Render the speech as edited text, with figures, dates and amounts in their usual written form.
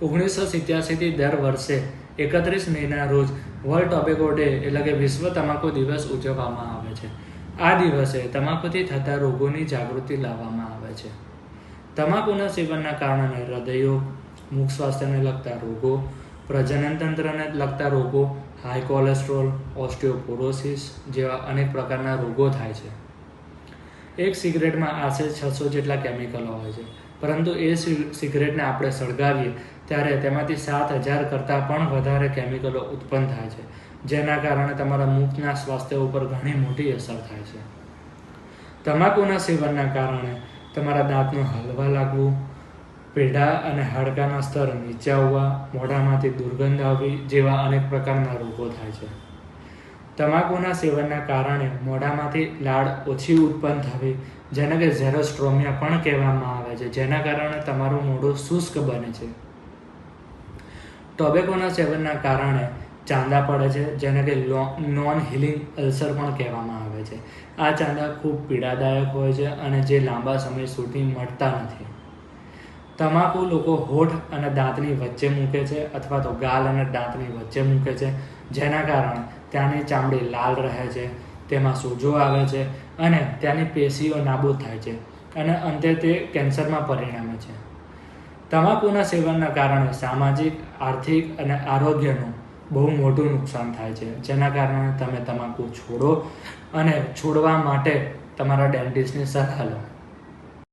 1987થી દર વર્ષે 31 મેના રોજ વર્લ્ડ ટોબેકો ડે એટલે કે વિશ્વ તમાકુ દિવસ ઉજવવામાં આવે છે. આ દિવસે તમાકુથી થતા રોગોની જાગૃતિ લાવવામાં આવે છે. તમાકુના સેવનના કારણે હૃદયરોગ, મુખ સ્વાસ્થ્યને લગતા રોગો, પ્રજનન તંત્રને લગતા રોગો, હાઈ કોલેસ્ટ્રોલ, ઓસ્ટિયોપોરોસિસ જેવા અનેક પ્રકારના રોગો થાય છે. એક સિગરેટમાં આશરે 600 જેટલા કેમિકલો હોય છે, પરંતુ એ સિગરેટને આપણે સળગાવીએ ત્યારે તેમાંથી 7000 કરતાં પણ વધારે કેમિકલો ઉત્પન્ન થાય છે, જેના કારણે તમારા મુખના સ્વાસ્થ્ય ઉપર ઘણી મોટી અસર થાય છે. તમાકુના સેવનના કારણે તમારા દાંતનું હલવા લાગવું, પેઢા અને હાડકાના સ્તર નીચા આવવા, મોઢામાંથી દુર્ગંધ આવવી જેવા અનેક પ્રકારના રોગો થાય છે. તમાકુના સેવનના કારણે મોઢામાંથી લાળ ઓછી ઉત્પન્ન થવી, જેને કે ઝેરોસ્ટ્રોમિયા પણ કહેવામાં આવે છે, જેના કારણે તમારું મોઢું શુષ્ક બને છે. ટોબેકોના સેવનના કારણે ચાંદા પડે છે, જેને કે નોન હિલિંગ અલ્સર પણ કહેવામાં આવે છે. આ ચાંદા ખૂબ પીડાદાયક હોય છે અને જે લાંબા સમય સુધી મટતા નથી. તમાકુ લોકો હોઠ અને દાંતની વચ્ચે મૂકે છે અથવા તો ગાલ અને દાંતની વચ્ચે મૂકે છે, જેના કારણે ત્યાંની ચામડી લાલ રહે છે, તેમાં સોજો આવે છે અને ત્યાંની પેશીઓ નાબૂદ થાય છે અને અંતે તે કેન્સરમાં પરિણમે છે. તમાકુના સેવનના કારણે સામાજિક, આર્થિક અને આરોગ્યનું બહુ મોટું નુકસાન થાય છે, જેના કારણે તમે તમાકુ છોડો અને છોડવા માટે તમારા ડેન્ટિસ્ટની સલાહ લો.